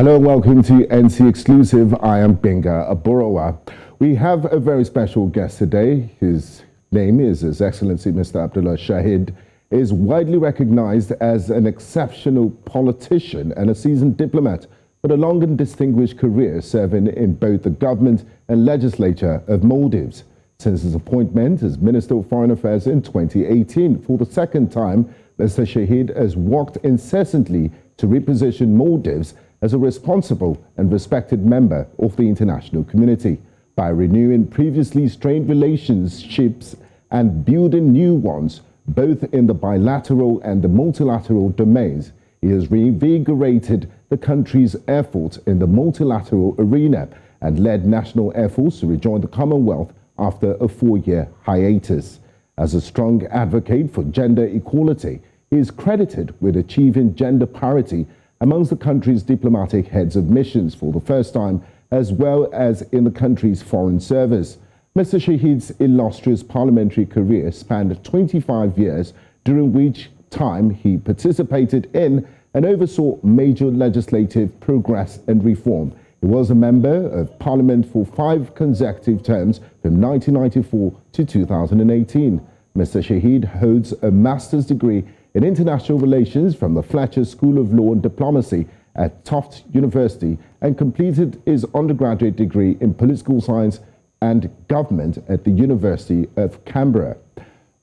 Hello and welcome to NC Exclusive. I am Benga Aborowa. We have a very special guest today. His name is His Excellency Mr. Abdulla Shahid. He is widely recognized as an exceptional politician and a seasoned diplomat with a long and distinguished career serving in both the government and legislature of Maldives. Since his appointment as Minister of Foreign Affairs in 2018, for the second time, Mr. Shahid has worked incessantly to reposition Maldives as a responsible and respected member of the international community by renewing previously strained relationships and building new ones, both in the bilateral and the multilateral domains. He has reinvigorated the country's efforts in the multilateral arena and led national efforts to rejoin the Commonwealth after a 4-year hiatus. As a strong advocate for gender equality, he is credited with achieving gender parity amongst the country's diplomatic heads of missions for the first time, as well as in the country's foreign service. Mr. Shahid's illustrious parliamentary career spanned 25 years, during which time he participated in and oversaw major legislative progress and reform. He was a member of Parliament for 5 consecutive terms from 1994 to 2018. Mr. Shahid holds a master's degree in international relations from the Fletcher School of Law and Diplomacy at Tufts University and completed his undergraduate degree in political science and government at the University of Canberra.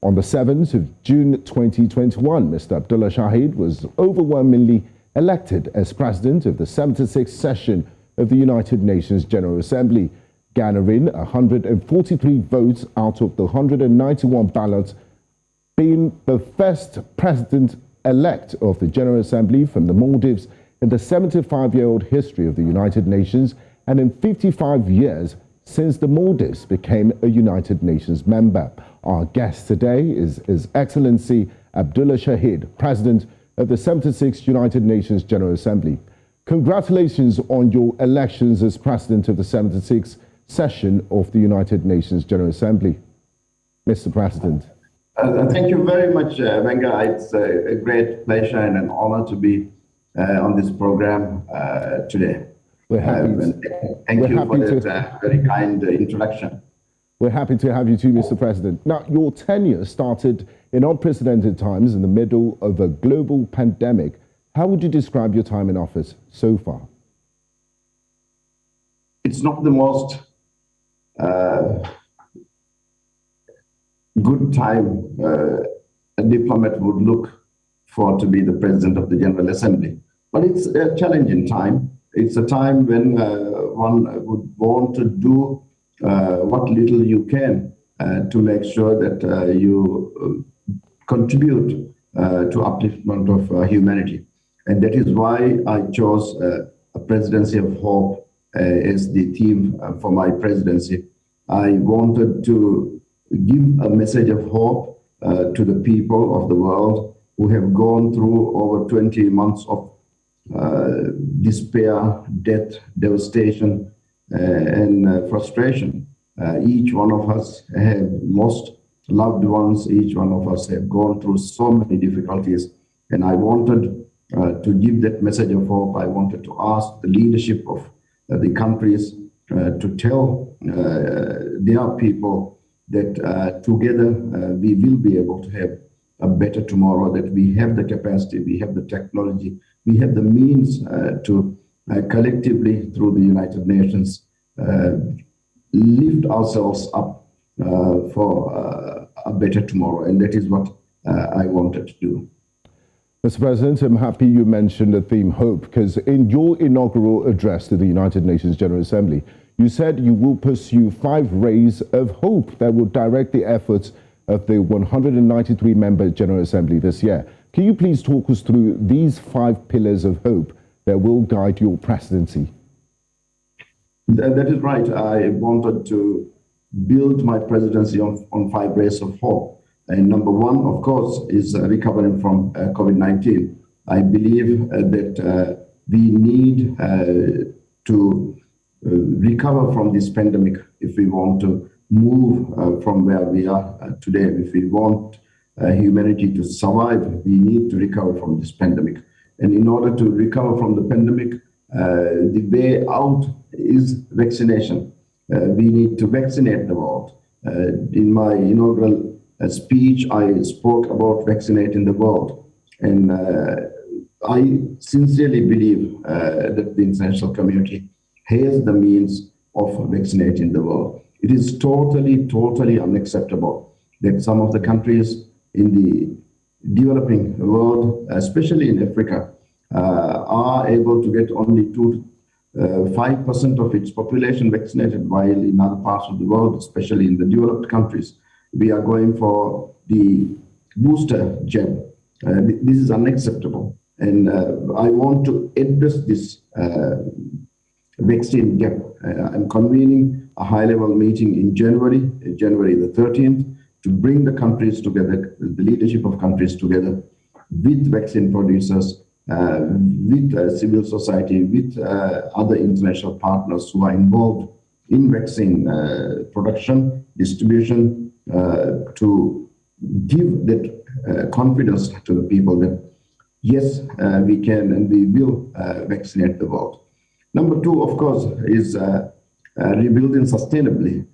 On the 7th of June 2021, Mr. Abdulla Shahid was overwhelmingly elected as president of the 76th session of the United Nations General Assembly, garnering 143 votes out of the 191 ballots, being the first president-elect of the General Assembly from the Maldives in the 75-year-old history of the United Nations and in 55 years since the Maldives became a United Nations member. Our guest today is His Excellency Abdulla Shahid, President of the 76th United Nations General Assembly. Congratulations on your elections as President of the 76th session of the United Nations General Assembly. Mr. President. Thank you very much, Venga. It's a great pleasure and an honor to be on this program today. We're happy. Thank you for that very kind introduction. We're happy to have you too, Mr. President. Now, your tenure started in unprecedented times in the middle of a global pandemic. How would you describe your time in office so far? It's not the most good time a diplomat would look for to be the President of the General Assembly. But it's a challenging time. It's a time when one would want to do what little you can to make sure that you contribute to upliftment of humanity. And that is why I chose a presidency of hope as the theme for my presidency. I wanted to give a message of hope to the people of the world who have gone through over 20 months of despair, death, devastation, and frustration. Each one of us have lost loved ones. Each one of us have gone through so many difficulties. And I wanted to give that message of hope. I wanted to ask the leadership of the countries to tell their people that together we will be able to have a better tomorrow, that we have the capacity, we have the technology, we have the means to collectively, through the United Nations, lift ourselves up for a better tomorrow. And that is what I wanted to do. Mr. President, I'm happy you mentioned the theme hope, because in your inaugural address to the United Nations General Assembly, you said you will pursue 5 rays of hope that will direct the efforts of the 193-member General Assembly this year. Can you please talk us through these 5 pillars of hope that will guide your presidency? That is right. I wanted to build my presidency on 5 rays of hope. And number 1, of course, is recovering from COVID-19. I believe that we need to recover from this pandemic if we want to move from where we are today. If we want humanity to survive, we need to recover from this pandemic. And in order to recover from the pandemic, The way out is vaccination. We need to vaccinate the world. In my inaugural speech, I spoke about vaccinating the world. And I sincerely believe that the international community has the means of vaccinating the world. It is totally unacceptable that some of the countries in the developing world, especially in Africa, are able to get only 5% of its population vaccinated, while in other parts of the world, especially in the developed countries, we are going for the booster jab. This is unacceptable. And I want to address this vaccine gap. I'm convening a high-level meeting in January the 13th, to bring the countries together, the leadership of countries together, with vaccine producers, with civil society, with other international partners who are involved in vaccine production, distribution, to give that confidence to the people that yes, we can and we will vaccinate the world. Number two, of course, is rebuilding sustainably.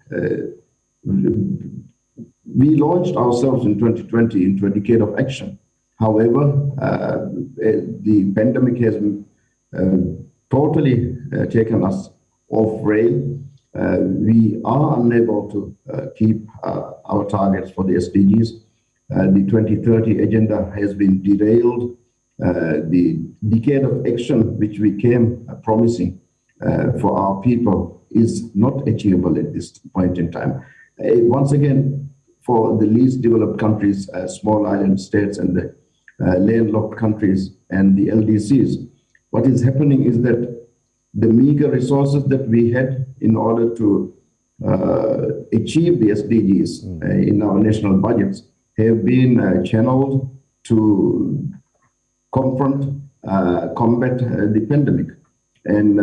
We launched ourselves in 2020 into a decade of action. However, the pandemic has totally taken us off rail. We are unable to keep our targets for the SDGs. The 2030 agenda has been derailed. The decade of action which we came promising for our people is not achievable at this point in time. Once again, for the least developed countries, small island states and the landlocked countries and the LDCs, what is happening is that the meager resources that we had in order to achieve the SDGs in our national budgets have been channeled to combat the pandemic. And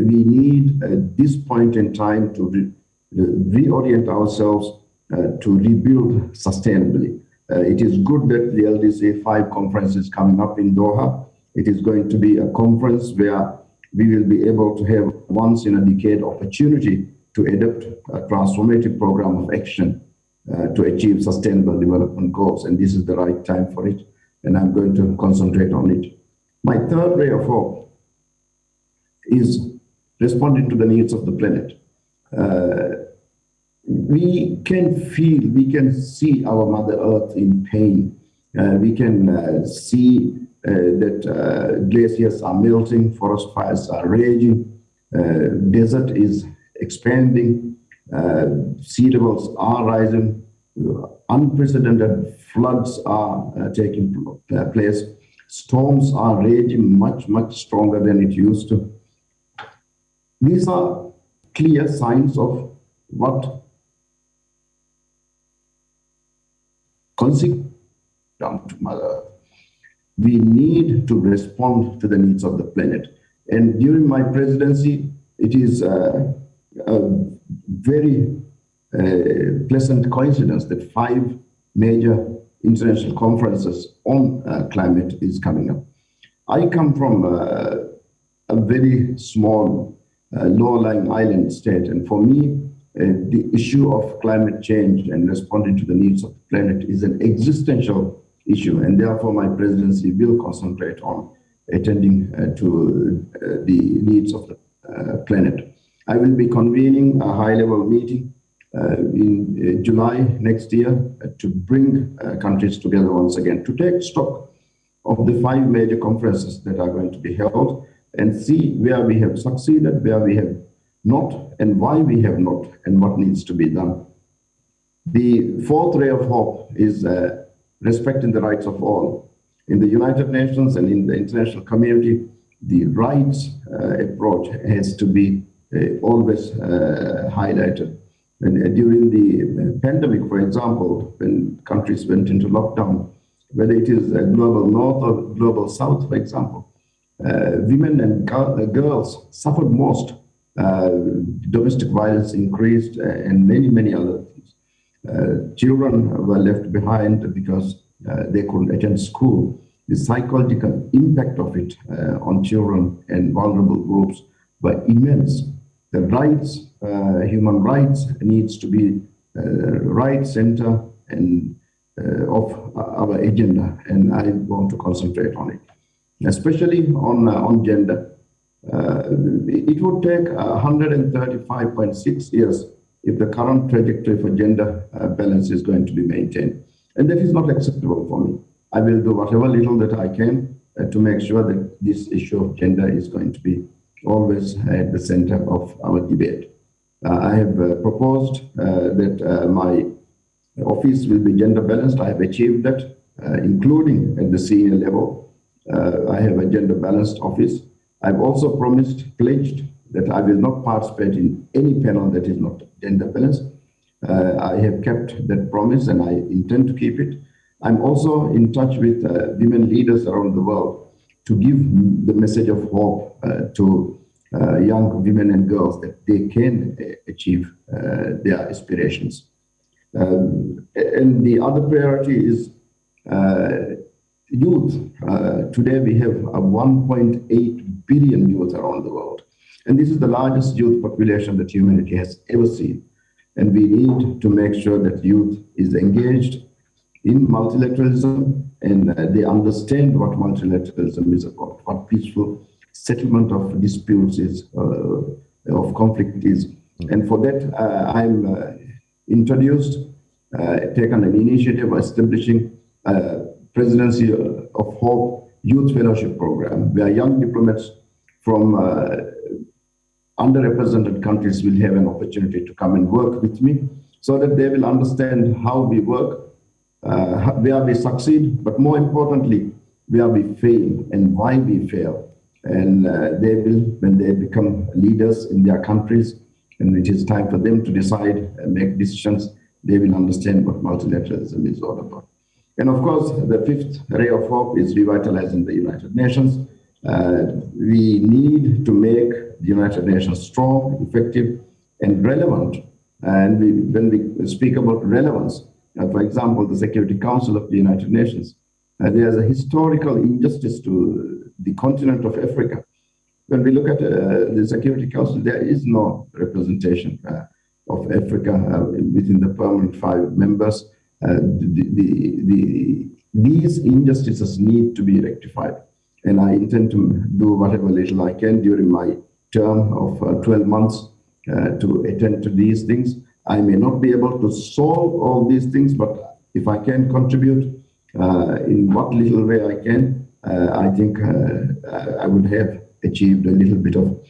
we need at this point in time to reorient ourselves to rebuild sustainably. It is good that the LDC 5 conference is coming up in Doha. It is going to be a conference where we will be able to have once in a decade opportunity to adopt a transformative program of action to achieve sustainable development goals. And this is the right time for it. And I'm going to concentrate on it. My third ray of hope is responding to the needs of the planet. We can feel, we can see our Mother Earth in pain. We can see that glaciers are melting, forest fires are raging, desert is expanding, sea levels are rising, unprecedented floods are taking place, storms are raging much stronger than it used to. These are clear signs of what consequences come to Mother Earth. We need to respond to the needs of the planet. And during my presidency, it is a very pleasant coincidence that 5 major international conferences on climate is coming up. I come from a very small, low-lying island state, and for me, the issue of climate change and responding to the needs of the planet is an existential issue, and therefore my presidency will concentrate on attending to the needs of the planet. I will be convening a high-level meeting in July next year to bring countries together once again to take stock of the 5 major conferences that are going to be held and see where we have succeeded, where we have not, and why we have not, and what needs to be done. The fourth ray of hope is respecting the rights of all. In the United Nations and in the international community, the rights approach has to be always highlighted. And during the pandemic, for example, when countries went into lockdown, whether it is global north or global south, for example, women and girls suffered most. Domestic violence increased and many other things. Children were left behind because they couldn't attend school. the psychological impact of it on children and vulnerable groups were immense. The rights, human rights needs to be right center and of our agenda, and I want to concentrate on it, especially on gender. It would take 135.6 years if the current trajectory for gender balance is going to be maintained. And that is not acceptable for me. I will do whatever little that I can to make sure that this issue of gender is going to be always at the center of our debate. I have proposed that my office will be gender balanced. I have achieved that, including at the senior level. I have a gender balanced office. I've also pledged that I will not participate in any panel that is not gender balanced. I have kept that promise and I intend to keep it. I'm also in touch with women leaders around the world to give the message of hope to young women and girls that they can achieve their aspirations. And the other priority is youth. Today we have 1.8 billion youth around the world. And this is the largest youth population that humanity has ever seen. And we need to make sure that youth is engaged in multilateralism and they understand what multilateralism is about, what peaceful settlement of disputes is, of conflict is. And for that, I'm taken an initiative of establishing Presidency of Hope Youth Fellowship Program, where young diplomats from underrepresented countries will have an opportunity to come and work with me so that they will understand how we work, where we succeed, but more importantly, where we fail and why we fail. And they will, when they become leaders in their countries, and it is time for them to decide and make decisions, they will understand what multilateralism is all about. And of course, the fifth ray of hope is revitalizing the United Nations. We need to make the United Nations strong, effective, and relevant. And when we speak about relevance, for example, the Security Council of the United Nations, there's a historical injustice to the continent of Africa. When we look at the Security Council, there is no representation of Africa within the permanent 5 members. These injustices need to be rectified. And I intend to do whatever little I can during my term of 12 months to attend to these things. I may not be able to solve all these things, but if I can contribute in what little way I can, I think I would have achieved a little bit of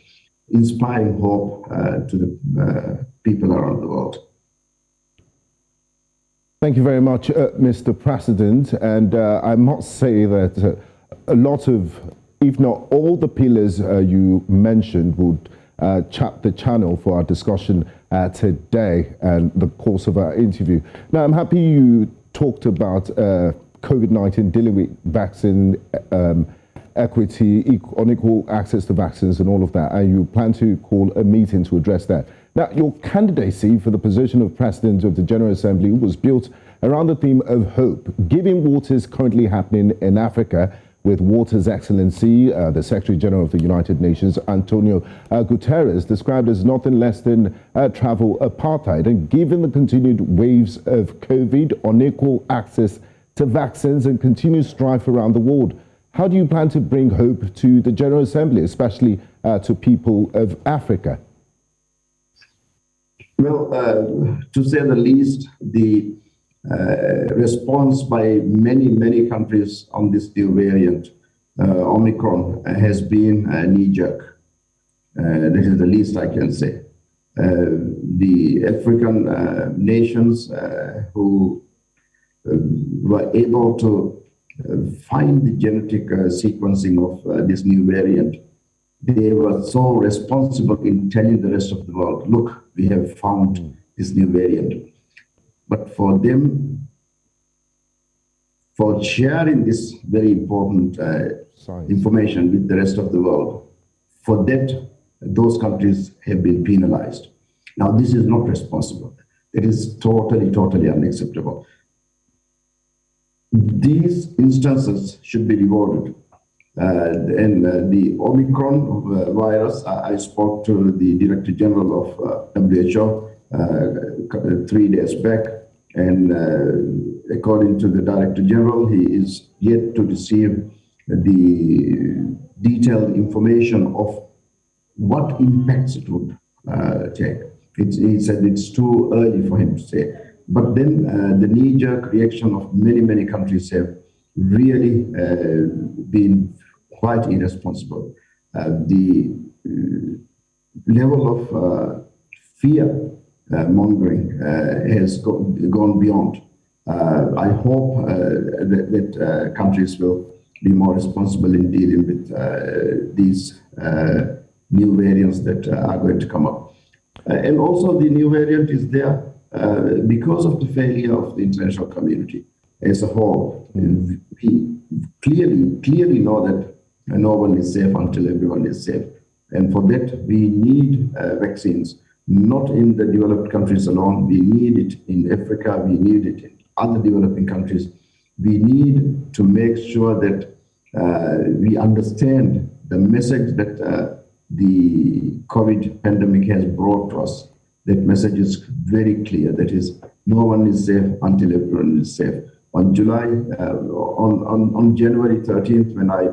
inspiring hope to the people around the world. Thank you very much, Mr. President. And I must say that a lot of, if not all the pillars you mentioned would chap the channel for our discussion today and the course of our interview. Now, I'm happy you talked about COVID-19, dealing with vaccine equity, unequal access to vaccines and all of that, and you plan to call a meeting to address that. Now, your candidacy for the position of President of the General Assembly was built around the theme of hope, given what is currently happening in Africa with Water's Excellency, the Secretary General of the United Nations, Antonio Guterres, described as nothing less than travel apartheid. And given the continued waves of COVID, unequal access to vaccines and continued strife around the world, how do you plan to bring hope to the General Assembly, especially to people of Africa? Well, to say the least, the response by many countries on this new variant, Omicron, has been knee-jerk. This is the least I can say. The African nations who were able to find the genetic sequencing of this new variant, they were so responsible in telling the rest of the world, look, we have found this new variant. But for them, for sharing this very important information with the rest of the world, for that, those countries have been penalized. Now, this is not responsible. It is totally unacceptable. these instances should be rewarded. The Omicron virus, I spoke to the Director General of WHO 3 days back, and according to the Director General, he is yet to receive the detailed information of what impacts it would take. He said it's too early for him to say. But then the knee-jerk reaction of many countries have really been quite irresponsible. The level of fear mongering has gone beyond. I hope that countries will be more responsible in dealing with these new variants that are going to come up. And also the new variant is there because of the failure of the international community as a whole. We clearly know that no one is safe until everyone is safe. And for that, we need vaccines, not in the developed countries alone. We need it in Africa. We need it in other developing countries. We need to make sure that we understand the message that the COVID pandemic has brought to us. That message is very clear. That is, no one is safe until everyone is safe. On January 13th, when I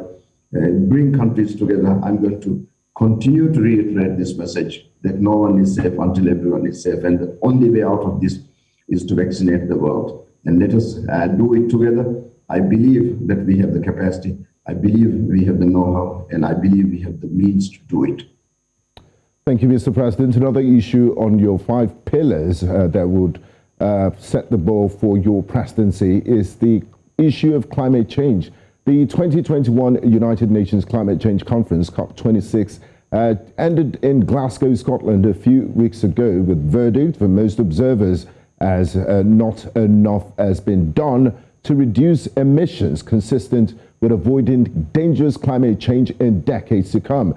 bring countries together, I'm going to continue to reiterate this message that no one is safe until everyone is safe. And the only way out of this is to vaccinate the world. And let us do it together. I believe that we have the capacity. I believe we have the know-how, and I believe we have the means to do it. Thank you, Mr. President. Another issue on your 5 pillars that would set the ball for your presidency is the issue of climate change. The 2021 United Nations Climate Change Conference, COP26, ended in Glasgow, Scotland a few weeks ago with verdict for most observers as not enough has been done to reduce emissions consistent with avoiding dangerous climate change in decades to come.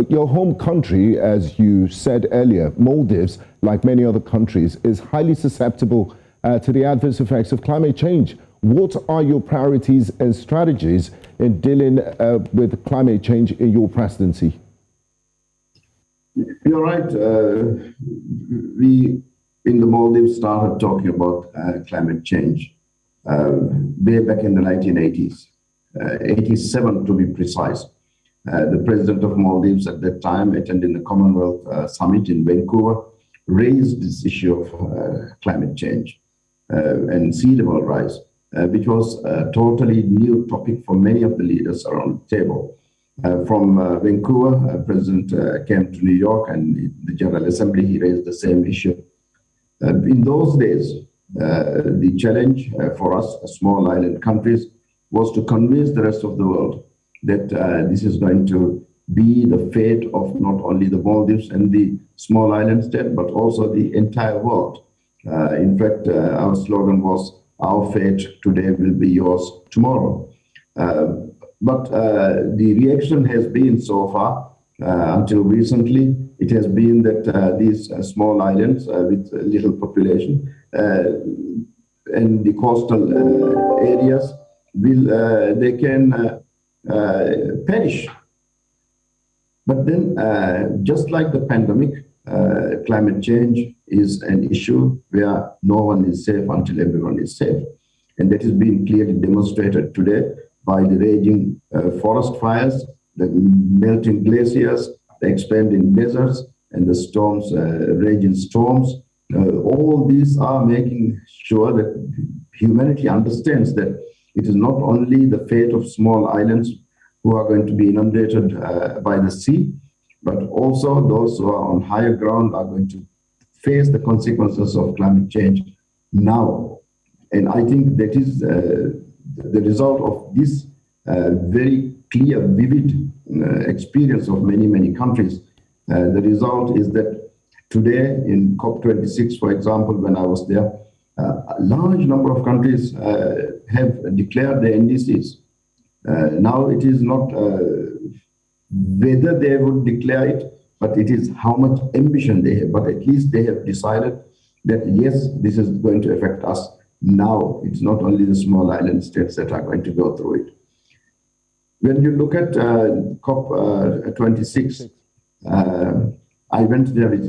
Your home country, as you said earlier, Maldives, like many other countries, is highly susceptible to the adverse effects of climate change. What are your priorities and strategies in dealing with climate change in your presidency? You're right. We in the Maldives started talking about climate change way back in the 1980s, 87 to be precise. The president of Maldives at that time, attending the Commonwealth Summit in Vancouver, raised this issue of climate change and sea level rise, which was a totally new topic for many of the leaders around the table. From Vancouver, President came to New York, and in the General Assembly, he raised the same issue. In those days, the challenge for us, small island countries, was to convince the rest of the world that this is going to be the fate of not only the Maldives and the small island state, but also the entire world. In fact, our slogan was, "Our fate today will be yours tomorrow." But the reaction has been so far, until recently, it has been that these small islands with little population and the coastal areas they can perish. But then, just like the pandemic, climate change is an issue where no one is safe until everyone is safe. And that is being clearly demonstrated today by the raging forest fires, the melting glaciers, the expanding deserts, and the storms, raging storms. All these are making sure that humanity understands that it is not only the fate of small islands who are going to be inundated by the sea, but also those who are on higher ground are going to face the consequences of climate change now. And I think that is the result of this very clear, vivid experience of many countries. The result is that today in COP26, for example, when I was there, a large number of countries have declared their NDCs. Now it is not whether they would declare it, but it is how much ambition they have. But at least they have decided that yes, this is going to affect us. now. It's not only the small island states that are going to go through it. When you look at COP26, I went there with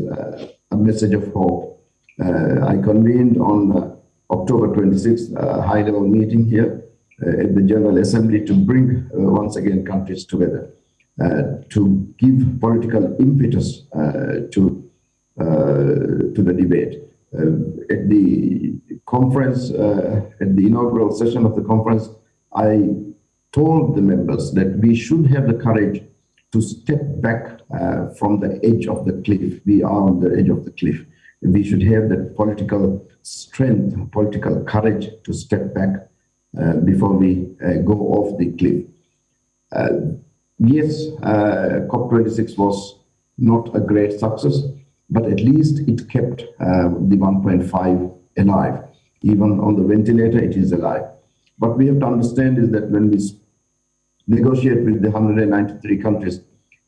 a message of hope. I convened on October 26th a high-level meeting here at the General Assembly to bring once again countries together, to give political impetus to the debate. At the conference, at the inaugural session of the conference, I told the members that we should have the courage to step back from the edge of the cliff. We are on the edge of the cliff. We should have the political strength, political courage to step back before we go off the cliff. Yes, COP26 was not a great success, but at least it kept the 1.5 alive. Even on the ventilator, it is alive. What we have to understand is that when we negotiate with the 193 countries,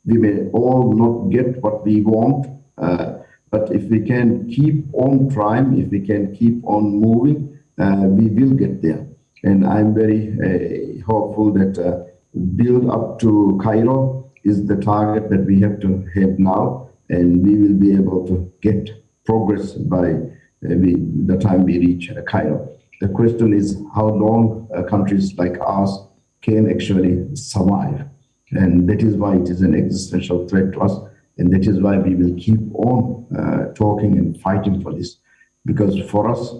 we may all not get what we want, but if we can keep on trying, if we can keep on moving, we will get there. And I'm very hopeful that build up to Cairo is the target that we have to have now, and we will be able to get progress by the time we reach Cairo. The question is how long countries like ours can actually survive. And that is why it is an existential threat to us. And that is why we will keep on talking and fighting for this. Because for us,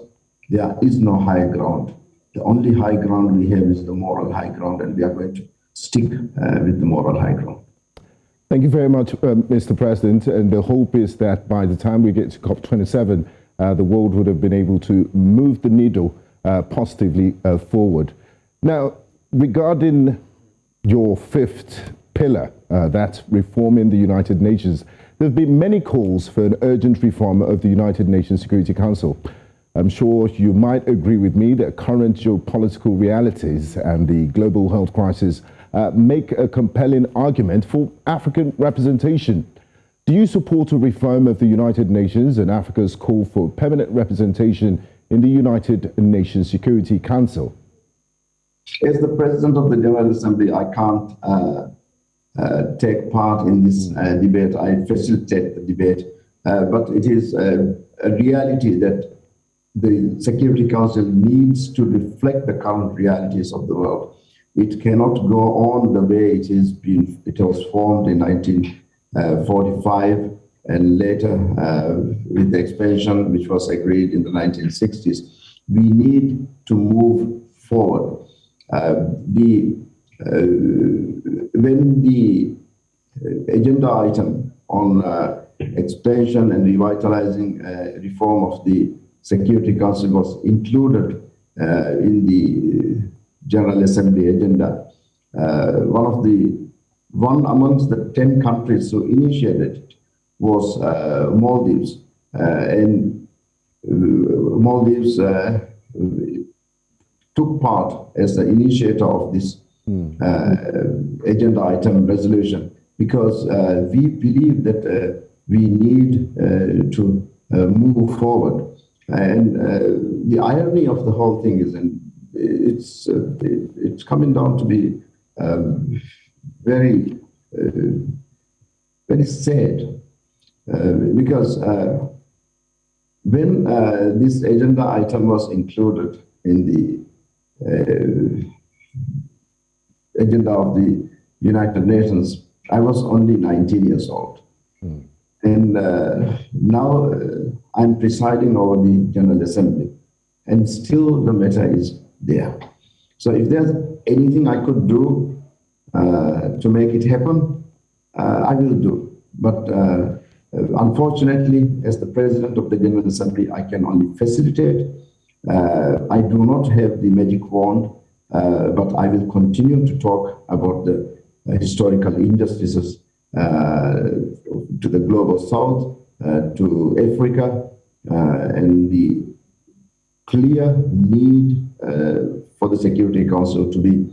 there is no high ground. The only high ground we have is the moral high ground, and we are going to stick with the moral high ground. Thank you very much, Mr. President. And the hope is that by the time we get to COP27, the world would have been able to move the needle positively forward. Now, regarding your fifth pillar, that's reforming the United Nations, there have been many calls for an urgent reform of the United Nations Security Council. I'm sure you might agree with me that current geopolitical realities and the global health crisis make a compelling argument for African representation. Do you support a reform of the United Nations and Africa's call for permanent representation in the United Nations Security Council? As the President of the General Assembly, I can't take part in this debate. I facilitate the debate, but it is a reality that the Security Council needs to reflect the current realities of the world. It cannot go on the way it is been. It was formed in 1945 and later with the expansion which was agreed in the 1960s. We need to move forward. When the agenda item on expansion and revitalizing reform of the Security Council was included in the General Assembly agenda, one amongst the 10 countries who initiated it was Maldives, and Maldives took part as the initiator of this agenda item resolution, because we believe that we need to move forward. And the irony of the whole thing is, and it's coming down to be very, very sad, because when this agenda item was included in the agenda of the United Nations, I was only 19 years old. And now I'm presiding over the General Assembly, and still the matter is there. So if there's anything I could do to make it happen, I will do. But unfortunately, as the President of the General Assembly, I can only facilitate. I do not have the magic wand, but I will continue to talk about the historical injustices to the global south, to Africa, and the clear need for the Security Council to be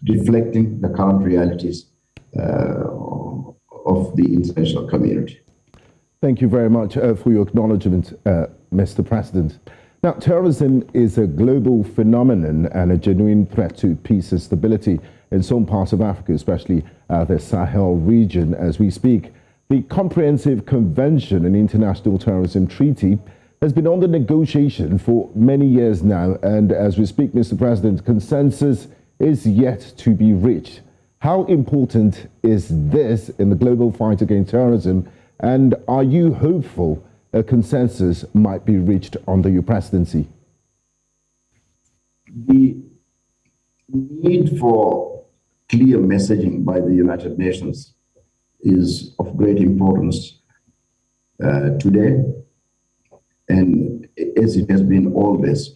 reflecting the current realities of the international community. Thank you very much for your acknowledgement, Mr. President. Now, terrorism is a global phenomenon and a genuine threat to peace and stability in some parts of Africa, especially the Sahel region as we speak. The Comprehensive Convention and International Terrorism Treaty has been under negotiation for many years now, and as we speak, Mr. President, consensus is yet to be reached. How important is this in the global fight against terrorism, and are you hopeful a consensus might be reached under your presidency? The need for clear messaging by the United Nations is of great importance today, and as it has been always.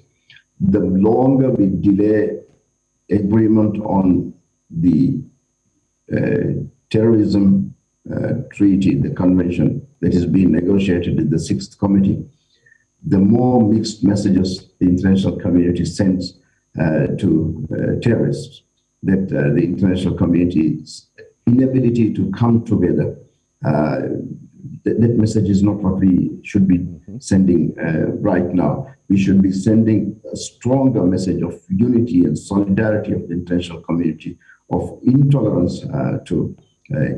The longer we delay agreement on the terrorism treaty, the convention that is being negotiated in the Sixth Committee, the more mixed messages the international community sends to terrorists, that the international community's inability to come together, that message is not what we should be sending right now. We should be sending a stronger message of unity and solidarity of the international community, of intolerance to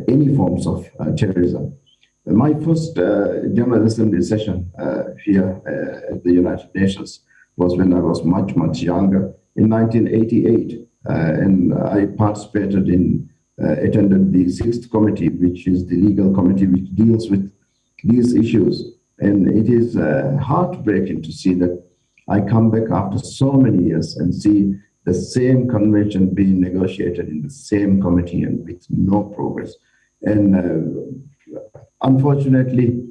any forms of terrorism. My first General Assembly session here at the United Nations was when I was much, much younger, in 1988. And I participated in, attended the Sixth Committee, which is the legal committee which deals with these issues. And it is heartbreaking to see that I come back after so many years and see the same convention being negotiated in the same committee and with no progress. And unfortunately,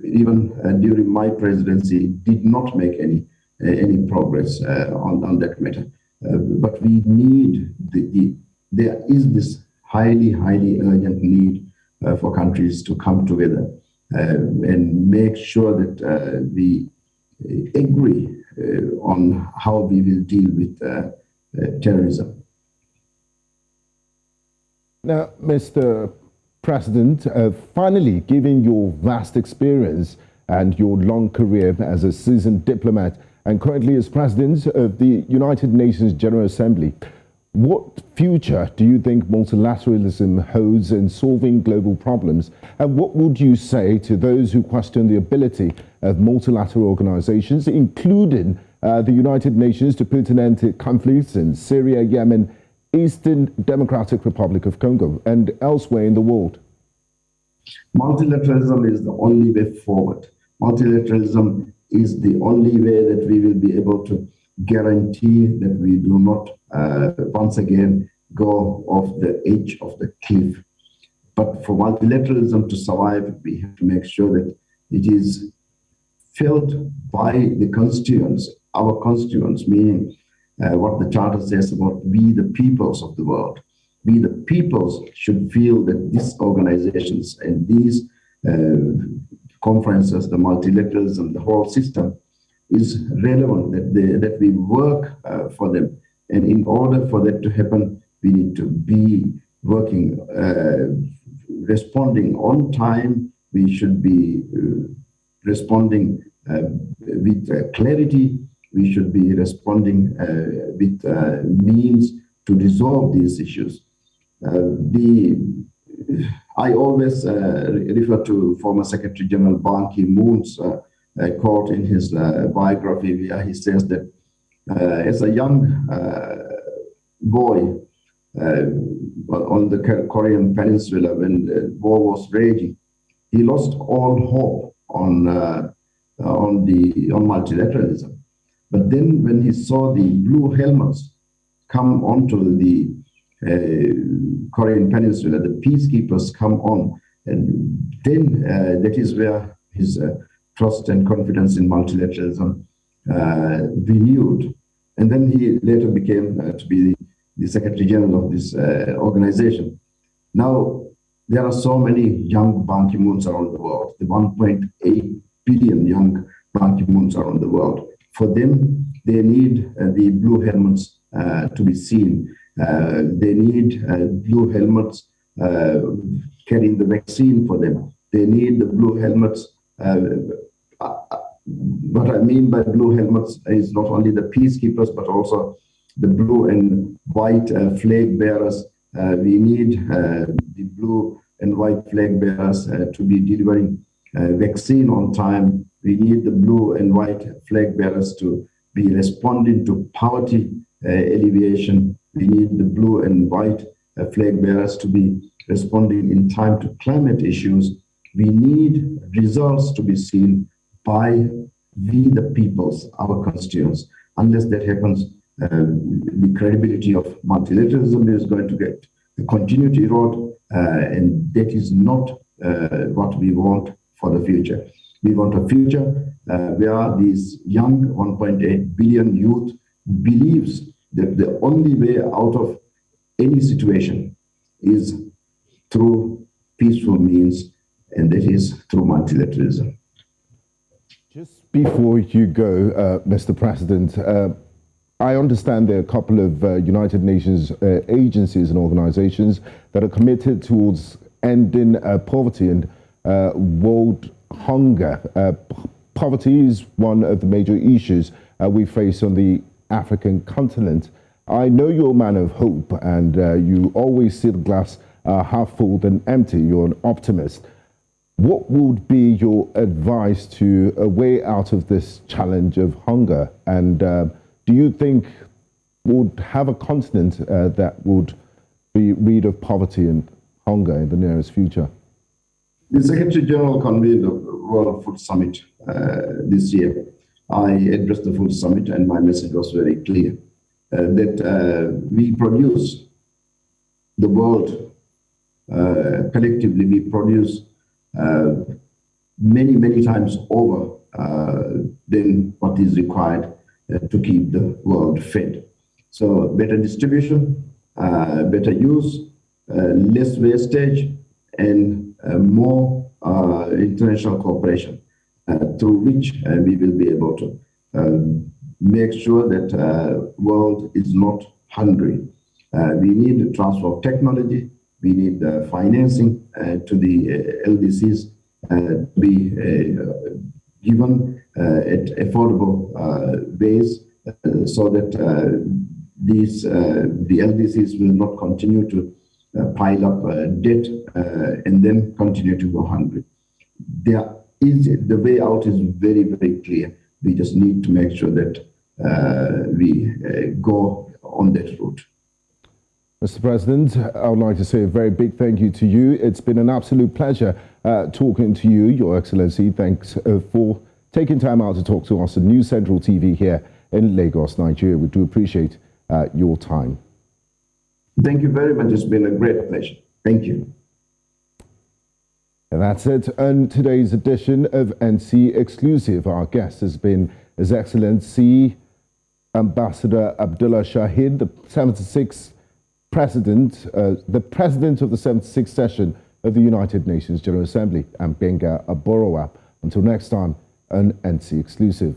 even during my presidency, did not make any progress on that matter. But we need, there is this highly urgent need for countries to come together and make sure that we agree on how we will deal with terrorism. Now, Mr. President, finally, given your vast experience and your long career as a seasoned diplomat and currently as President of the United Nations General Assembly, what future do you think multilateralism holds in solving global problems? And what would you say to those who question the ability of multilateral organizations, including the United Nations, to put an end to conflicts in Syria, Yemen, Eastern Democratic Republic of Congo, and elsewhere in the world? Multilateralism is the only way forward. Multilateralism is the only way that we will be able to guarantee that we do not once again go off the edge of the cliff. But for multilateralism to survive, we have to make sure that it is felt by the constituents, our constituents, meaning what the Charter says about we the peoples of the world. We the peoples should feel that these organizations and these conferences, the multilateralism, the whole system is relevant, that we work for them. And in order for that to happen, we need to be working, responding on time. We should be responding with clarity. We should be responding with means to resolve these issues. I always refer to former Secretary General Ban Ki-moon's quote in his biography, where he says that as a young boy on the Korean Peninsula, when the war was raging, he lost all hope on multilateralism. But then when he saw the blue helmets come onto the Korean Peninsula, the peacekeepers come on, and then that is where his trust and confidence in multilateralism renewed. And then he later became to be the Secretary General of this organization. Now, there are so many young Ban Ki-moons around the world, the 1.8 billion young Ban Ki-moons around the world. For them, they need the blue helmets to be seen. They need blue helmets carrying the vaccine for them. They need the blue helmets. What I mean by blue helmets is not only the peacekeepers, but also the blue and white flag bearers. We need the blue and white flag bearers to be delivering vaccine on time. We need the blue and white flag bearers to be responding to poverty alleviation. We need the blue and white flag bearers to be responding in time to climate issues. We need results to be seen by we, the peoples, our constituents. Unless that happens, the credibility of multilateralism is going to continue to erode, and that is not what we want for the future. We want a future where these young 1.8 billion youth believes that the only way out of any situation is through peaceful means, and that is through multilateralism. Just before you go, Mr. President, I understand there are a couple of United Nations agencies and organizations that are committed towards ending poverty and world hunger. Poverty is one of the major issues we face on the African continent. I know you're a man of hope, and you always see the glass half full than empty. You're an optimist. What would be your advice to a way out of this challenge of hunger? And do you think we'll have a continent that would be rid of poverty and hunger in the nearest future? The Secretary General convened the World Food Summit this year. I addressed the food summit, and my message was very clear that we produce the world collectively. We produce many times over than what is required to keep the world fed. So better distribution, better use, less wastage, and more international cooperation through which we will be able to make sure that world is not hungry. We need the transfer of technology. We need financing to the LDCs to be given at affordable ways so that the LDCs will not continue to pile up debt and then continue to go hungry. The way out is very clear. We just need to make sure that we go on that route. Mr. President, I would like to say a very big thank you to you. It's been an absolute pleasure talking to you, Your Excellency. Thanks for taking time out to talk to us on News Central TV here in Lagos, Nigeria. We do appreciate your time. Thank you very much. It's been a great pleasure. Thank you. And that's it on today's edition of NC Exclusive. Our guest has been His Excellency Ambassador Abdulla Shahid, the 76th President, the President of the 76th session of the United Nations General Assembly, and Benga Aborowa. Until next time, an NC Exclusive.